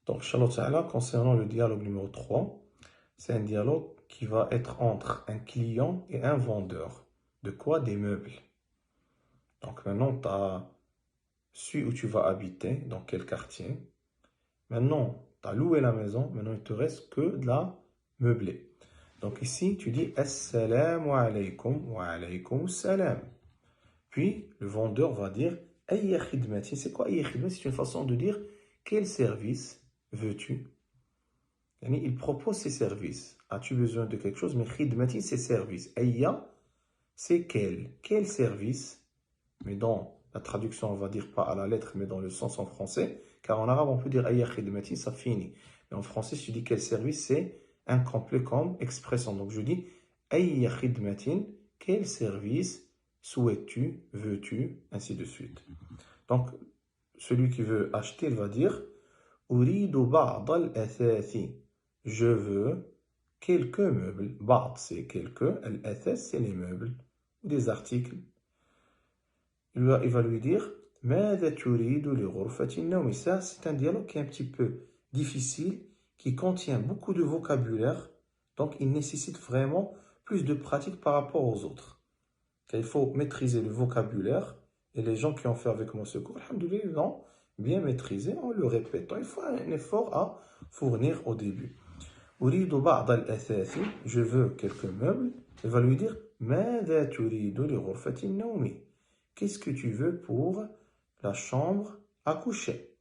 Donc, Inch'Allah Ta'ala, concernant le dialogue numéro 3, c'est un dialogue qui va être entre un client et un vendeur. De quoi? Des meubles. Donc maintenant, tu as su où tu vas habiter, dans quel quartier. Maintenant, tu as loué la maison, maintenant il te reste que de la meubler. Donc ici, tu dis Assalamu alaykum wa alaykum salam. Puis, le vendeur va dire Ayya khidmati. C'est quoi Ayya khidmati? C'est une façon de dire quel service veux-tu? Yani, il propose ses services. As-tu besoin de quelque chose? Mais khidmati, c'est service. Ayya, c'est quel? Quel service? Mais dans la traduction, on va dire pas à la lettre, mais dans le sens en français. Car en arabe, on peut dire Ayya khidmati, ça finit. Mais en français, si tu dis quel service, c'est incomplet comme expression. Donc je dis Ayya khidmatin, quel service souhaites-tu, veux-tu, ainsi de suite. Donc, celui qui veut acheter, il va dire Uridu ba'd al-athathi. Je veux quelques meubles. Ba'd, c'est quelques. Al-athath, c'est les meubles ou des articles. Il va lui dire ماذا تريد لغرفة النوم. Ça, c'est un dialogue qui est un petit peu difficile, qui contient beaucoup de vocabulaire, donc il nécessite vraiment plus de pratique par rapport aux autres. Car il faut maîtriser le vocabulaire, et les gens qui ont fait avec moi ce cours, alhamdoulilah, ils l'ont bien maîtrisé en le répétant. Il faut un effort à fournir au début. أريد بعض الأثاث. Je veux quelques meubles. Il va lui dire ماذا تريد لغرفة النوم. Qu'est-ce que tu veux pour la chambre à coucher?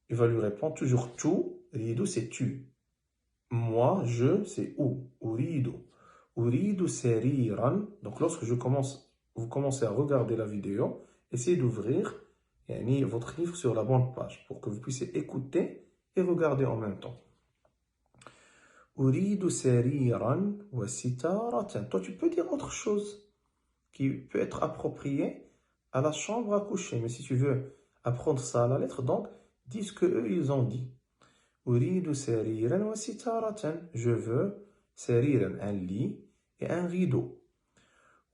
Il va lui répondre toujours tu. Rido, c'est tu. Moi, je, c'est où. Urido. Urido seriran. Donc, lorsque vous commencez à regarder la vidéo, essayez d'ouvrir votre livre sur la bonne page pour que vous puissiez écouter et regarder en même temps. Urido seriran wa sitaratan. Toi, tu peux dire autre chose qui peut être approprié à la chambre à coucher. Mais si tu veux apprendre ça à la lettre, donc, dis ce qu'eux, ils ont dit. Uridu sariran wa sitaratan. Je veux sariran, un lit et un rideau.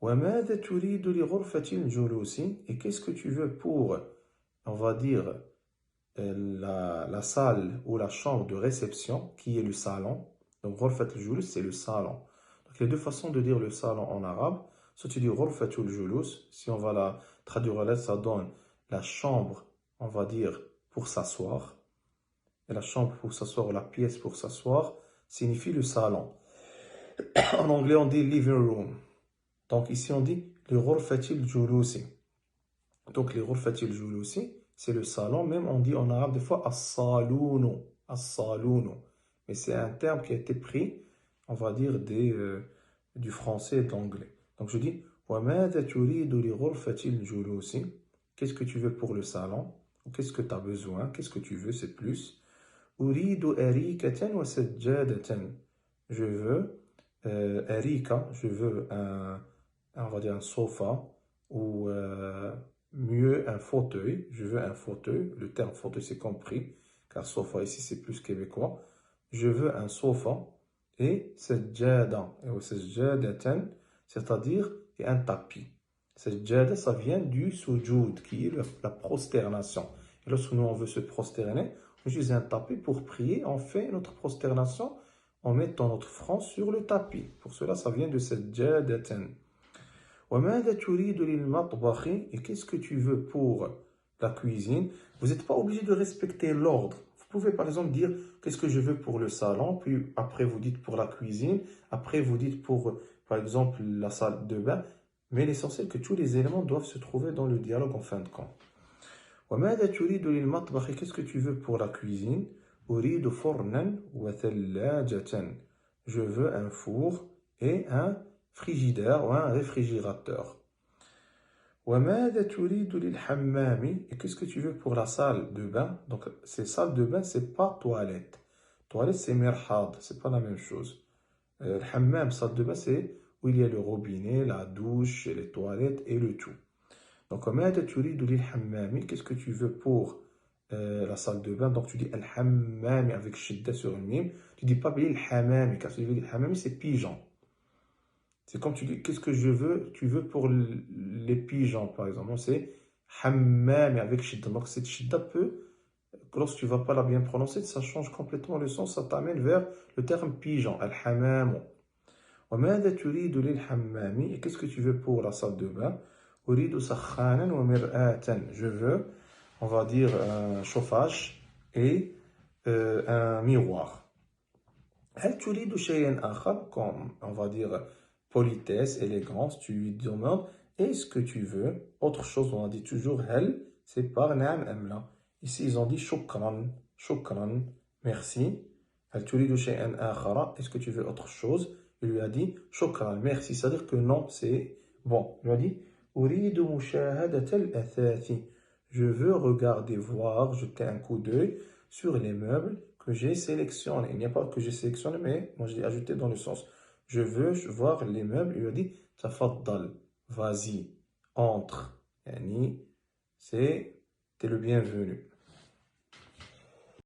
Wa madha turidu li ghurfati al-julusi. Et qu'est-ce que tu veux pour, on va dire, la salle ou la chambre de réception, qui est le salon. Donc, ghurfat al-julus, c'est le salon. Donc, il y a deux façons de dire le salon en arabe. Soit tu dis ghurfatul julus, si on va la traduire à lettre, ça donne la chambre, on va dire, pour s'asseoir. Et la chambre pour s'asseoir ou la pièce pour s'asseoir signifie le salon. En anglais, on dit living room. Donc ici, on dit le ghurfatil julusi. Donc les ghurfatil julusi, c'est le salon. Même on dit en arabe des fois as-salunu. As-salunu. Mais c'est un terme qui a été pris, on va dire, du français et de l'anglais. Donc je dis وَمَاذَا تُرِيدُ لِغُرْفَةِ الْجُلُوسِ. Qu'est-ce que tu veux pour le salon? Ou qu'est-ce que tu as besoin? Qu'est-ce que tu veux? C'est plus. أُرِيدُ أَرِيكَةً وَسَجَّادَةً. Je veux arika, je veux on va dire un sofa ou mieux un fauteuil. Je veux un fauteuil. Le terme fauteuil c'est compris, car sofa ici c'est plus québécois. Je veux un sofa et sajjada. Et sajjadatan, c'est-à-dire un tapis. Sajjada, ça vient du sujoud, qui est la prosternation. Et lorsque nous on veut se prosterner, on utilise un tapis pour prier. On fait notre prosternation en mettant notre front sur le tapis. Pour cela, ça vient de sajjadatan. وَمَاذَا تُرِيدُ لِلْمَطْبَخِ. Et qu'est-ce que tu veux pour la cuisine? Vous n'êtes pas obligé de respecter l'ordre. Vous pouvez par exemple dire qu'est-ce que je veux pour le salon, puis après vous dites pour la cuisine, après vous dites pour par exemple la salle de bain. Mais l'essentiel que tous les éléments doivent se trouver dans le dialogue en fin de compte. وَمَاذَا تُرِيدُ لِلْمَطْبَخِ. Qu'est-ce que tu veux pour la cuisine? أُرِيدُ فُرْنًا وَثَلَّاجَةً. Je veux un four et un frigidaire ou un réfrigérateur. وَمَاذَا تُرِيدُ لِلْحَمَّامِ. Et qu'est-ce que tu veux pour la salle de bain? Donc, ces salles de bain, c'est pas toilette. Toilette, c'est mirhad, c'est pas la même chose. Le hammam, salle de bain, c'est où il y a le robinet, la douche, les toilettes et le tout. Donc, وَمَاذَا تُرِيدُ لِلْحَمَّامِ. Qu'est-ce que tu veux pour la salle de bain? Donc, tu dis al-hammami avec shidda sur une mime. Tu dis pas al-hammami, car tu dis al-hammami, c'est pigeon. C'est comme tu dis, qu'est-ce que je veux? Tu veux pour les pigeons, par exemple. C'est hammam avec shidda. Donc, cette shidda peut lorsque tu ne vas pas la bien prononcer, ça change complètement le sens, ça t'amène vers le terme pigeon, al-hamam. وماذا تريد للحمام? Et qu'est-ce que tu veux pour la salle de bain? أريد سخانا ومرآة. Je veux, on va dire, un chauffage et un miroir. هل تريد شيئا آخر? Comme, on va dire, politesse, élégance, tu lui demandes, est-ce que tu veux autre chose? On a dit toujours, هل, c'est par نعم أم لا. Ici, ils ont dit شكرا, شكرا, merci. هل تريد شيئا آخر? Est-ce que tu veux autre chose? Il lui a dit شكرا, merci. C'est-à-dire que non, c'est bon. Il lui a dit أريد مشاهدة الأثاث. Je veux regarder, voir, jeter un coup d'œil sur les meubles que j'ai sélectionnés. Il n'y a pas que j'ai sélectionné, mais moi je l'ai ajouté dans le sens. Je veux voir les meubles. Il lui a dit tafaddal, vas-y, entre. Yani, c'est, t'es le bienvenu.